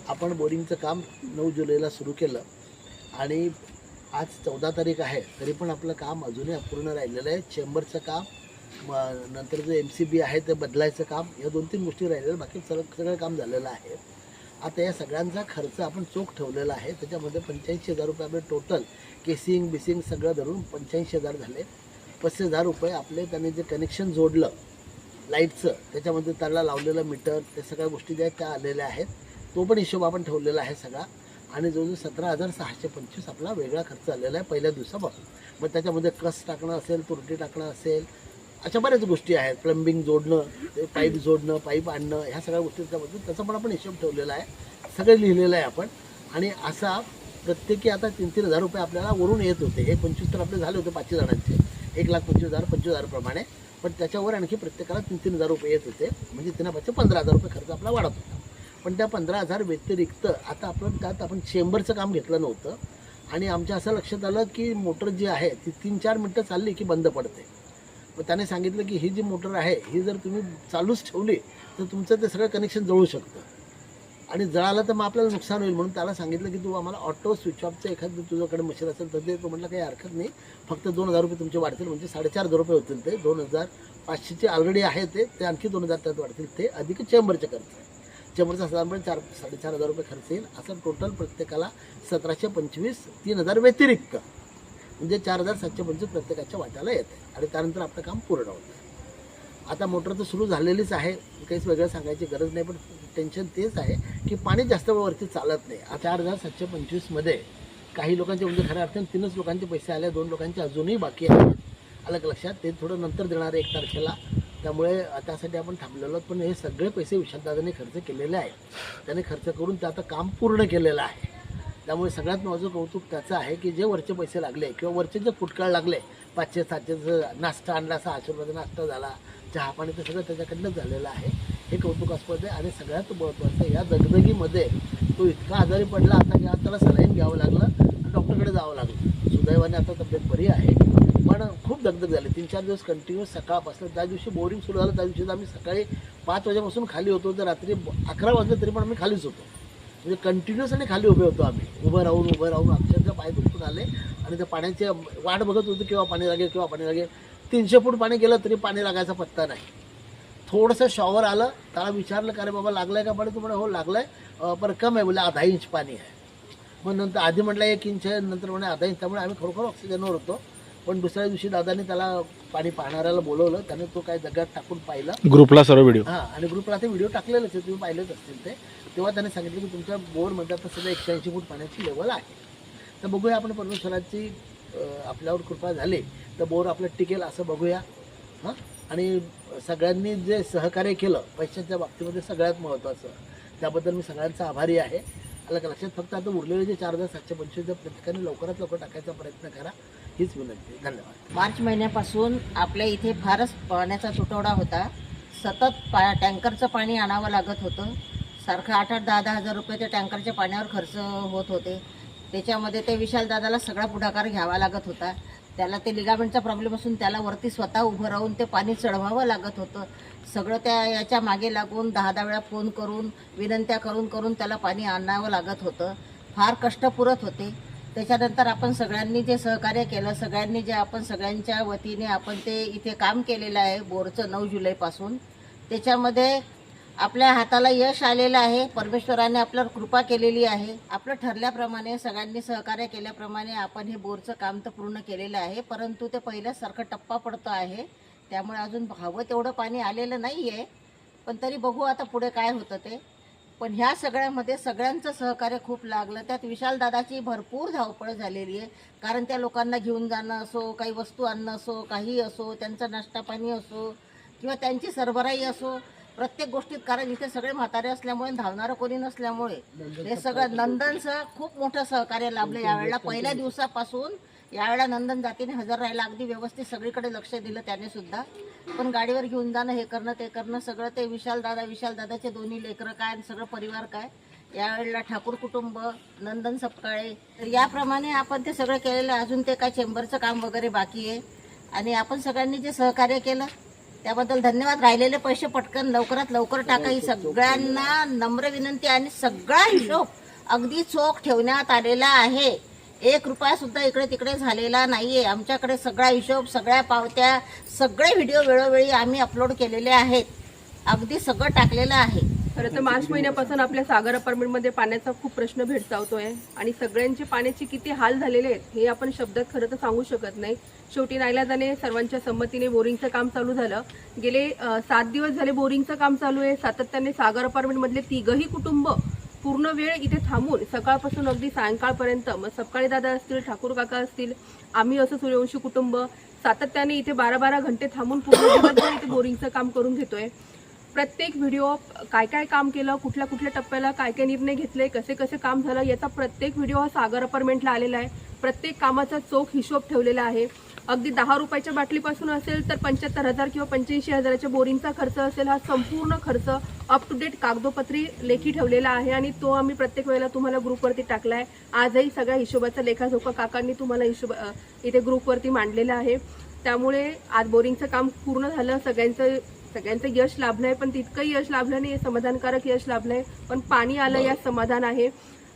आपण बोरिंगचं काम 9 जुलैला सुरू केलं आणि आज 14 तारीख आहे, तरी पण आपलं काम अजूनही अपूर्ण राहिलेलं आहे. चेंबरचं काम, नंतर जो MCB आहे ते बदलायचं काम, या 2-3 गोष्टी राहिलेल्या, बाकी सगळं काम झालेलं आहे. आता या सगळ्यांचा खर्च आपण चोख ठेवलेला आहे. त्याच्यामध्ये 85,000 रुपये आपले टोटल केसिंग बिसिंग सगळं धरून 85,000 झाले. 35,000 रुपये आपले त्यांनी जे कनेक्शन जोडलं लाईटचं, त्याच्यामध्ये त्याला लावलेलं मीटर, त्या सगळ्या गोष्टी ज्या त्या आलेल्या आहेत, तो पण हिशोब आपण ठेवलेला आहे सगळा. आणि जवळजवळ 17,625 आपला वेगळा खर्च आलेला आहे पहिल्या दिवसापासून. मग त्याच्यामध्ये कस टाकणं असेल, तुरटी टाकणं असेल, अशा बऱ्याच गोष्टी आहेत, प्लंबिंग जोडणं, पाईप जोडणं, पाईप आणणं, ह्या सगळ्या गोष्टी त्याच्यामध्ये त्याचा पण आपण हिशोब ठेवलेला आहे, सगळं लिहिलेलं आहे आपण. आणि असा प्रत्येकी आता 3,000 रुपये आपल्याला वरून येत होते. हे 25 तर आपले झाले होते 5 जणांचे, 1,25,000 प्रमाणे. पण त्याच्यावर आणखी प्रत्येकाला 3,000 रुपये येत होते, म्हणजे 3,500 15,000 रुपये खर्च आपला वाढत होता. पण त्या 15,000 व्यतिरिक्त आता आपण चेंबरचं काम घेतलं नव्हतं. आणि आमच्या असं लक्षात आलं की मोटर जी आहे ती 3-4 मिनटं चालली की बंद पडते. मग त्याने सांगितलं की ही जी मोटर आहे ही जर तुम्ही चालूच ठेवली तर तुमचं ते सगळं कनेक्शन जळू शकतं, आणि जळालं तर मग आपल्याला नुकसान होईल. म्हणून त्याला सांगितलं की तू आम्हाला ऑटो स्विच ऑफचं एखादं तुझ्याकडे मशीन असेल तर ते. तो म्हटलं काही हरकत नाही, फक्त 2,000 रुपये तुमचे वाढतील, म्हणजे 4,500 रुपये होतील. ते 2,500चे ऑलरेडी आहे, ते आणखी 2,000 त्यात वाढतील, ते अधिक चेंबरचे खर्च आहे. चेंबरचा साधारणपणे 4,500 रुपये खर्च येईल. असं टोटल प्रत्येकाला 1,725, 3,000 व्यतिरिक्त, म्हणजे 4,725 प्रत्येकाच्या वाट्याला येते. आणि त्यानंतर आपलं काम पूर्ण होतं. आता मोटर तर सुरू झालेलीच आहे, काहीच वेगळं सांगायची गरज नाही. पण टेन्शन तेच आहे की पाणी जास्त वेळ वरती चालत नाही. 4,725मध्ये काही लोकांचे, म्हणजे खऱ्या अर्थाने 3च लोकांचे पैसे आले, 2 लोकांचे अजूनही बाकी आहेत. आलं का लक्षात? ते थोडं नंतर देणार 1 तारखेला, त्यामुळे त्यासाठी आपण थांबलेलो आहोत. पण हे सगळे पैसे विशालदादांनी खर्च केलेले आहेत. त्याने खर्च करून ते आता काम पूर्ण केलेलं आहे. त्यामुळे सगळ्यात माझं कौतुक त्याचं आहे की जे वरचे पैसे लागले किंवा वरचे जे फुटकाळ लागले, 500-700 नाश्ता आणला, 600 रुपयाचा नाश्ता झाला, चहा पाणी, ते सगळं त्याच्याकडनंच झालेलं आहे. हे कौतुकास्पद आहे. आणि सगळ्यात महत्त्वाचं, या दगदगीमध्ये तो इतका आजारी पडला, आता की आज त्याला सलाईन घ्यावं लागलं आणि डॉक्टरकडे जावं लागलं. सुदैवाने आता तब्येत बरी आहे, पण खूप दगदग झाली. 3-4 दिवस कंटिन्यूस सकाळपासून, त्या दिवशी बोरिंग सुरू झालं त्या दिवशी आम्ही सकाळी 5 वाजेपासून खाली होतो, तर रात्री 11 वाजले तरी पण आम्ही खालीच होतो. म्हणजे कंटिन्युअस आणि खाली उभे होतो आम्ही, उभं राहून अक्षरशः पाय दुखून आले. आणि त्या पाण्याची वाट बघत होतो, केव्हा पाणी लागेल. 300 फूट पाणी गेलं तरी पाणी लागायचा पत्ता नाही. थोडंसं शॉवर आलं, त्याला विचारलं का रे बाबा लागलं आहे का पाणी? तू म्हणे हो लागलं आहे, पण कम आहे, बोलले 1/2 इंच पाणी आहे. मग नंतर आधी म्हटलं 1 इंच आहे, नंतर म्हणे 1/2 इंच. त्यामुळे आम्ही खरोखर ऑक्सिजनवर होतो. पण दुसऱ्या दिवशी दादांनी त्याला पाणी पाहणाऱ्याला बोलवलं, त्याने तो काय दगडात टाकून पाहिलं, ग्रुपला सर्व व्हिडिओ. हां, आणि ग्रुपला ते व्हिडिओ टाकलेलेच आहे, तुम्ही पाहिलेच असतील ते. तेव्हा त्याने सांगितलं की तुमच्या बोरमध्ये आता सध्या 180 फूट पाण्याची लेवल आहे. तर बघूया, आपण परमेश्वराची आपल्यावर कृपा झाली तर बोर आपलं टिकेल असं बघूया. हां, आणि सगळ्यांनी जे सहकार्य केलं पैशाच्या बाबतीमध्ये सगळ्यात महत्त्वाचं, त्याबद्दल मी सगळ्यांचा आभारी आहे. आलं का लक्षात? फक्त आता उरलेले जे 4,725 प्रत्येकाने लवकरात लवकर टाकायचा प्रयत्न करा, हीच विनंती. धन्यवाद. मार्च महिन्यापासून आपल्या इथे फारच पाण्याचा तुटवडा होता. सतत टँकरचं पाणी आणावं लागत होतं. सारखं 8-8, 10-10 हजार रुपये त्या टँकरच्या पाण्यावर खर्च होत होते. त्याच्यामध्ये ते विशालदादाला सगळा पुढाकार घ्यावा लागत होता. त्याला ते लिगामेंटचा प्रॉब्लेम असून त्याला वरती स्वतः उभं राहून ते पाणी चढवावं लागत होतं. सगळं त्या याच्या मागे लागून 10-10 वेळा फोन करून विनंत्या करून त्याला पाणी आणावं लागत होतं. फार कष्ट पुरत होते. त्याच्यानंतर आपण सगळ्यांनी जे सहकार्य केलं, आपण सगळ्यांच्या वतीने आपण ते इथे काम केलेलं आहे बोरचं 9 जुलैपासून. त्याच्यामध्ये आपल्या हाताला यश आलेलं आहे. परमेश्वराने आपल्यावर कृपा केलेली आहे. आपलं ठरल्याप्रमाणे, सगळ्यांनी सहकार्य केल्याप्रमाणे आपण हे बोरचं काम तर पूर्ण केलेलं आहे. परंतु ते पहिल्यासारखं टप्पा पडतो आहे, त्यामुळे अजून हवं तेवढं पाणी आलेलं नाही आहे. पण तरी बघू आता पुढे काय होतं ते. पण ह्या सगळ्यामध्ये सगळ्यांचं सहकार्य खूप लागलं. त्यात विशालदादाची भरपूर धावपळ झालेली आहे. कारण त्या लोकांना घेऊन जाणं असो, काही वस्तू आणणं असो, काही असो, त्यांचा नाश्ता पाणी असो किंवा त्यांची सरबराई असो, प्रत्येक गोष्टीत. कारण इथे सगळे म्हातारे असल्यामुळे, धावणारं कोणी नसल्यामुळे हे सगळं नंदनचं खूप मोठं सहकार्य लाभलं यावेळेला. पहिल्या दिवसापासून यावेळेला नंदन जातीने हजर राहायला, अगदी व्यवस्थित सगळीकडे लक्ष दिलं त्याने सुद्धा. पण गाडीवर घेऊन जाणं, हे करणं ते करणं, सगळं ते विशालदादाचे 2 लेकरं काय आणि सगळं परिवार काय, यावेळेला ठाकूर कुटुंब, नंदन सपकाळे, तर याप्रमाणे आपण ते सगळं केलेलं आहे. अजून ते काय चेंबरचं काम वगैरे बाकी आहे. आणि आपण सगळ्यांनी जे सहकार्य केलं त्याबद्दल धन्यवाद. राहिलेले पैसे पटकन लवकरात लवकर टाका ही सगळ्यांना नम्र विनंती. आणि सगळा हिशोब अगदी चोख ठेवण्यात आलेला आहे. 1 रुपया सुद्धा इकडे तिकडे झालेला नाहीये. आमच्याकडे सगळा हिशोब, सगळ्या पावत्या, सगळे व्हिडिओ वेळोवेळी आम्ही अपलोड केलेले आहेत. अगदी सगळं टाकलेलं आहे. खरं तर मार्च महिन्यापासून आपल्या सागर अपार्टमेंटमध्ये पाण्याचा खूप प्रश्न भेडसावतोय आणि सगळ्यांचे पाण्याचे किती हाल झालेले आहेत हे आपण शब्दात खरं तर सांगू शकत नाही. शेवटी नाईलाजाने सर्वांच्या संमतीने बोरिंगचं काम चालू झालं. गेले 7 दिवस झाले बोरिंगचं काम चालू आहे. सातत्याने सागर अपार्टमेंटमधले 3ही कुटुंब पूर्ण वेळ इथे थांबून सकाळपासून अगदी सायंकाळपर्यंत, मग सपकाळी दादा असतील, ठाकूर काका असतील, आम्ही असं सूर्यवंशी कुटुंब सातत्याने इथे 12-12 घंटे थांबून पूर्ण दिवसभर इथे बोरिंगचं काम करून घेतोय. प्रत्येक व्हिडिओ काय काय काम केलं, कुठल्या कुठल्या टप्प्याला काय काय निर्णय घेतले, कसे कसे काम झालं, याचा प्रत्येक व्हिडिओ हा सागर अपार्टमेंटला आलेला आहे. प्रत्येक कामाचा चोख हिशोब ठेवलेला आहे. अगदी 10 रुपयाच्या बाटलीपासून असेल तर 75,000 किंवा 85,000च्या बोरिंगचा खर्च असेल, हा संपूर्ण खर्च अप टू डेट कागदोपत्री लेखी ठेवलेला आहे आणि तो आम्ही प्रत्येक वेळेला तुम्हाला ग्रुपवरती टाकलाय. आजही सगळ्या हिशोबाचा लेखाजोखा काकांनी तुम्हाला इथे ग्रुपवरती मांडलेला आहे. त्यामुळे आज बोरिंगचं काम पूर्ण झालं. सगळ्यांचं यश लाभलंय, पण तितकंही यश लाभलं नाही, समाधानकारक यश लाभलंय. पण पाणी आलं यात समाधान आहे.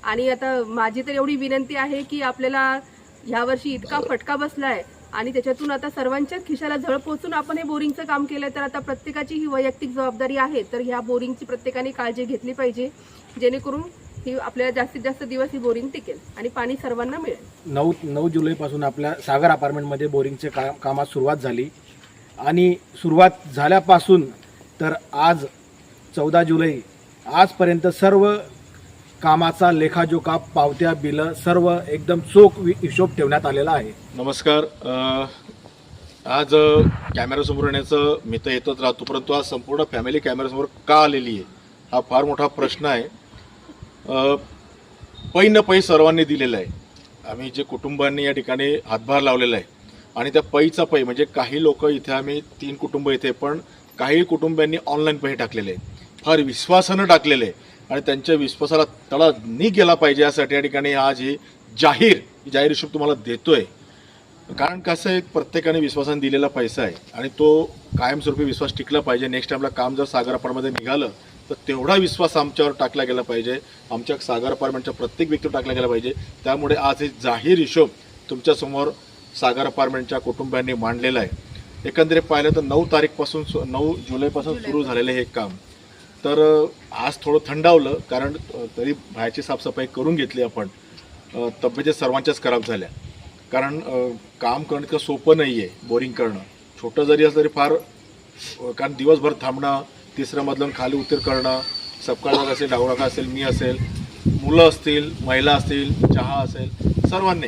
आणि आता माझी तर एवढी विनंती आहे की आपल्याला यावर्षी इतका फटका बसलाय आणि त्याच्यातून आता सर्वांच्याच खिशाला झळ पोचून आपण हे बोरिंगचं काम केलंय, तर आता प्रत्येकाची ही वैयक्तिक जबाबदारी आहे. तर ह्या बोरिंगची प्रत्येकाने काळजी घेतली पाहिजे, जेणेकरून ही आपल्याला जास्तीत जास्त दिवस ही बोरिंग टिकेल आणि पाणी सर्वांना मिळेल. 9 जुलैपासून आपल्या सागर अपार्टमेंटमध्ये बोरिंगचे कामात सुरुवात झाली आणि सुरुवात झाल्यापासून तर आज 14 जुलै आजपर्यंत सर्व कामाचा लेखाजोखा, पावत्या, बिलं सर्व एकदम चोख हिशोब ठेवण्यात आलेला आहे. नमस्कार. आज कॅमेऱ्यासमोर येण्याचं मी तर येतच राहतो, परंतु आज संपूर्ण फॅमिली कॅमेऱ्यासमोर का आलेली आहे हा फार मोठा प्रश्न आहे. पै न पै सर्वांनी दिलेला आहे. आम्ही जे कुटुंबांनी या ठिकाणी हातभार लावलेला आहे आणि त्या पैचा पै म्हणजे काही लोक इथे, आम्ही 3 कुटुंब इथे, पण काही कुटुंबांनी ऑनलाईन पै टाकलेले आहे, फार विश्वासानं टाकलेले आहे आणि त्यांच्या विश्वासाला तडा नाही गेला पाहिजे यासाठी या ठिकाणी आज ही जाहीर हिशोब तुम्हाला देतोय. कारण कसं आहे, प्रत्येकाने विश्वासाने दिलेला पैसा आहे आणि तो कायमस्वरूपी विश्वास टिकला पाहिजे. नेक्स्ट टाइमला काम जर सागर अपार्टमेंटमध्ये निघालं तर तेवढा विश्वास आमच्यावर टाकला गेला पाहिजे, आमच्या सागर अपार्टमेंटच्या प्रत्येक व्यक्तीवर टाकला गेला पाहिजे. त्यामुळे आज हे जाहीर हिशोब तुमच्यासमोर सागर अपार्टमेंटच्या कुटुंबांनी मांडलेला आहे. एकंदरीत पाहिलं तर 9 जुलैपासून सुरू झालेलं हे काम. तर आज थोडं थंडावलं, कारण तरी बाहेरची साफसफाई करून घेतली आपण. तब्येती सर्वांच्याच खराब झाल्या, कारण काम करणं इतकं सोपं नाही आहे. बोरिंग करणं छोटं जरी असलं तरी फार, कारण दिवसभर थांबणं, 3ऱ्या मजल्यावरून खाली उतर करणं, सपकाळ असेल, डावराका असेल, मी असेल, मुलं असतील, महिला असतील, चहा असेल, सर्वांनी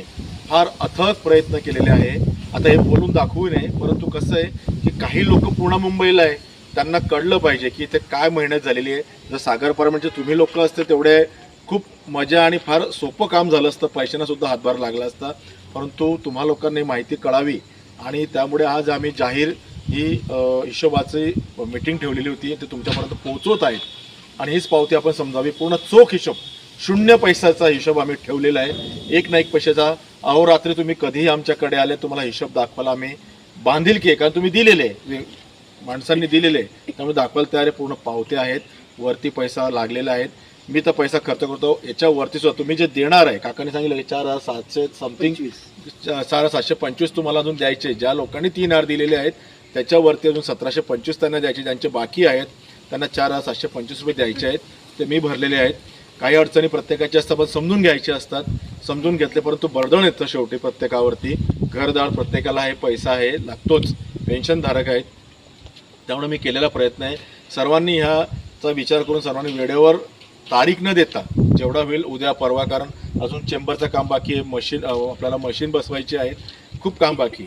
फार अथक प्रयत्न केलेले आहे. आता हे बोलून दाखवू नये, परंतु कसं आहे की काही लोक पूर्ण मुंबईला आहे, त्यांना कळलं पाहिजे की इथे काय मेहनत झालेली आहे. जर सागर अपार्टमेंटचे तुम्ही लोक असते तेवढे खूप मजा आणि फार सोपं काम झालं असतं, पैशांना सुद्धा हातभार लागला असता, परंतु तुम्हा लोकांनी माहिती कळावी आणि त्यामुळे आज आम्ही जाहीर ही हिशोबाची मीटिंग ठेवलेली होती, ते तुमच्यापर्यंत पोहोचवत आहेत. आणि हीच पावती आपण समजावी. पूर्ण चोख हिशोब, 0 पैशाचा हिशोब आम्ही ठेवलेला आहे. एक ना एक पैशाचा. अहोरात्री तुम्ही कधीही आमच्याकडे आले, तुम्हाला हिशोब दाखवायला आम्ही बांधिलकी आहे, कारण तुम्ही दिलेले, माणसांनी दिलेले, त्यामुळे दाखवायला तयार आहे. पूर्ण पावत्या आहेत, वरती पैसा लागलेला आहे. मी तर पैसा खर्च करतो, याच्यावरती सुद्धा तुम्ही जे देणार आहे, काकांनी सांगितलं 4,700 समथिंग, 4,725 तुम्हाला अजून द्यायचे. ज्या लोकांनी 3,000 दिलेले आहेत त्याच्यावरती अजून 1,725 त्यांना द्यायचे. ज्यांचे बाकी आहेत त्यांना 4,725 रुपये द्यायचे आहेत, ते मी भरलेले आहेत. काही अडचणी प्रत्येकाच्या असतात, पण समजून घ्यायचे असतात, समजून घेतले, परंतु बर्डन येतं शेवटी प्रत्येकावरती. घरदार प्रत्येकाला आहे, पैसा आहे, लागतोच, पेन्शनधारक आहेत. त्यामुळे मी केलेला प्रयत्न आहे. सर्वांनी ह्याचा विचार करून सर्वांनी वेळेवर तारीख न देता जेवढा होईल उद्या परवा, कारण अजून चेंबरचं काम बाकी आहे, मशीन आपल्याला मशीन बसवायची आहे, खूप काम बाकी.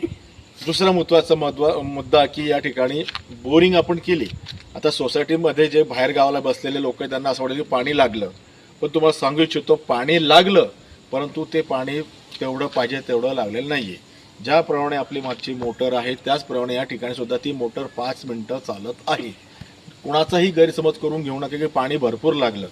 दुसरा महत्त्वाचा मुद्दा की या ठिकाणी बोरिंग आपण केली. आता सोसायटीमध्ये जे बाहेर गावाला बसलेले लोक आहेत त्यांना असं वाटतं की पाणी लागलं, पण तुम्हाला सांगू इच्छितो पाणी लागलं, परंतु ते पाणी तेवढं पाहिजे तेवढं लागलेलं नाही आहे. ज्याप्रमाणे आपली मागची मोटर आहे त्याचप्रमाणे या ठिकाणी सुद्धा ती मोटर 5 मिनटं चालत आहे. कुणाचाही गैरसमज करून घेऊ नका की पाणी भरपूर लागलं.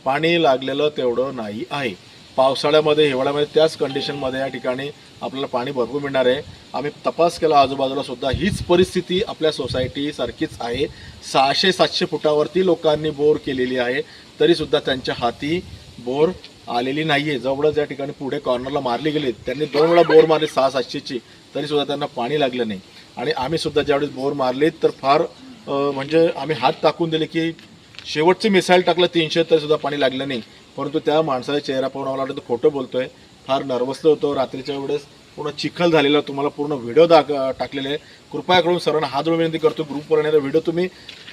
पाणी लागलेलं तेवढं नाही आहे. पावसाळ्यामध्ये हिवाळ्यामध्ये त्याच कंडिशनमध्ये या ठिकाणी आपल्याला पाणी भरपूर मिळणार आहे. आम्ही तपास केला आजूबाजूला सुद्धा हीच परिस्थिती आपल्या सोसायटी सारखीच आहे. 600-700 फुटावरती लोकांनी बोर केलेली आहे, तरीसुद्धा त्यांच्या हाती बोर आलेली नाही आहे. जवळच या ठिकाणी पुढे कॉर्नरला मारली गेली, त्यांनी 2 वेळा बोर मारली 600-700ची, तरीसुद्धा त्यांना पाणी लागलं नाही. आणि आम्ही सुद्धा ज्यावेळेस बोर मारले तर फार म्हणजे आम्ही हात टाकून दिले की शेवटचे मिसाईल टाकलं 300 तरीसुद्धा पाणी लागलं नाही. परंतु त्या माणसाचा चेहरा पाहून मला वाटतं तो खोटं बोलतोय. फार नर्वसलो होतो रात्रीच्या वेळेस, पूर्ण चिखल झालेला. तुम्हाला पूर्ण व्हिडिओ टाकलेले आहे. कृपया करून सर्वांना हात जोडून विनंती करतो, ग्रुपवर येणारा व्हिडिओ तुम्ही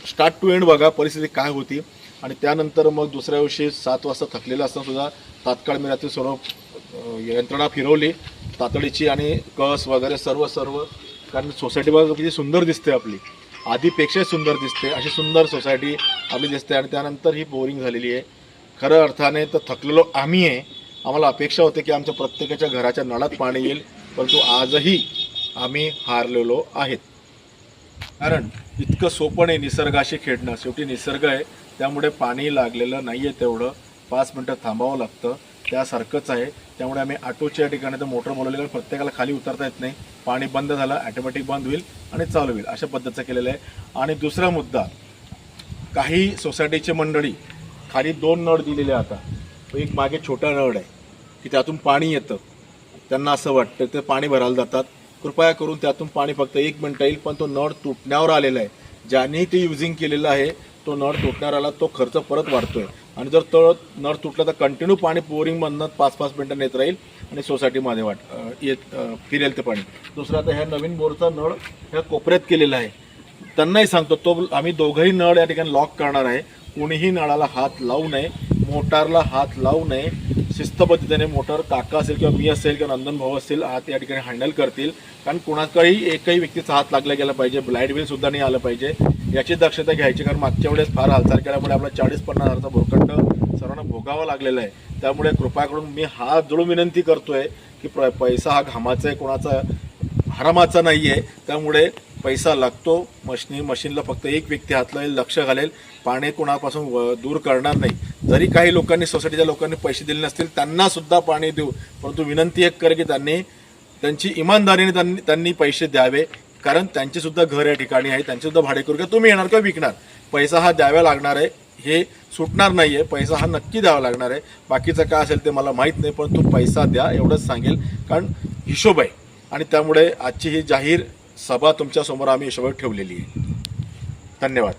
स्टार्ट टू एंड बघा, परिस्थिती काय होती. आणि त्यानंतर मग दुसऱ्या दिवशी 7 वाजता थकलेलं असताना सुद्धा तात्काळ मी रात्री सर्व यंत्रणा फिरवली तातडीची आणि कस वगैरे सर्व कारण सोसायटी बघा किती सुंदर दिसते, आपली आधीपेक्षा सुंदर दिसते, अशी सुंदर सोसायटी आपली दिसते. आणि त्यानंतर ही बोरिंग झालेली आहे. खरं अर्थाने तर थकलेलो आम्ही आहे. आम्हाला अपेक्षा होते की आमच्या प्रत्येकाच्या घराच्या नळात पाणी येईल, परंतु आजही आम्ही हारलेलो आहेत. कारण इतकं सोपं नाही निसर्गाशी खेळणं. शेवटी निसर्ग आहे, त्यामुळे पाणी लागलेलं नाही आहे तेवढं 5 मिनटं थांबावं लागतं, त्यासारखंच आहे. त्यामुळे आम्ही ऑटोच्या ठिकाणी तर मोटर बोलवली, कारण प्रत्येकाला खाली उतरता येत नाही. पाणी बंद झालं ॲटोमॅटिक बंद होईल आणि चालू होईल, अशा पद्धतीचं केलेलं आहे. आणि दुसरा मुद्दा, काही सोसायटीचे मंडळी खाली 2 नळ दिलेले. आता एक मागे छोटा नळ आहे की त्यातून पाणी येतं, त्यांना असं वाटतं ते पाणी भरायला जातात. कृपया करून त्यातून पाणी फक्त 1 मिनिट येईल, पण तो नळ तुटण्यावर आलेला आहे. ज्यांनी ते युजिंग केलेलं आहे तो नळ तुटण्यावर आला, तो खर्च परत वाढतोय. आणि जर तो नळ तुटला तर कंटिन्यू पाणी बोरिंगमधनं 5-5 मिनिटांनी येत राहील आणि सोसायटीमध्ये फिरेल ते पाणी. दुसरं, आता ह्या नवीन बोरचा नळ ह्या कोपऱ्यात केलेला आहे. त्यांनाही सांगतो, तो आम्ही दोघंही नळ या ठिकाणी लॉक करणार आहे. कोणीही नळाला हात लावू नये, मोटारला हात लावू नये. शिस्त पद्धतीने मोटर काका असेल किंवा मी असेल किंवा नंदन भाऊ असेल हात या ठिकाणी हँडल करतील. कारण कोणाचाही एकही व्यक्तीचा हात लागला गेला पाहिजे, लाईट बिल सुद्धा नाही आलं पाहिजे, याची दक्षता घ्यायची. कारण मागच्या वेळेस फार हालचाल केल्यामुळे आपला 40-50 हजाराचा भूर्खंड सर्वांना भोगावा लागलेला आहे. त्यामुळे कृपया करून मी हात जोडून विनंती करतोय की पैसा हा घामाचा आहे, कोणाचा हरामाचा नाही आहे. त्यामुळे पैसा लागतो, मशीनला फक्त एक व्यक्ती हात लावेल, लक्ष घालेल, पाणी कोणापासून दूर करणार नाही. जरी काही लोकांनी सोसायटीच्या लोकांनी पैसे दिले नसतील त्यांना सुद्धा पाणी देऊ, परंतु विनंती एक करे की त्यांची इमानदारीने त्यांनी पैसे द्यावे. कारण त्यांचे सुद्धा घर या ठिकाणी आहे, त्यांचे सुद्धा भाडे करू, तुम्ही येणार किंवा विकणार, पैसा हा द्यावा लागणार आहे, हे सुटणार नाही आहे. पैसा हा नक्की द्यावा लागणार आहे. बाकीचं काय असेल ते मला माहीत नाही, परंतु पैसा द्या एवढंच सांगेल, कारण हिशोब आहे. आणि त्यामुळे आजची ही जाहीर सभा तुमच्यासमोर आम्ही हिशोबात ठेवलेली आहे. धन्यवाद.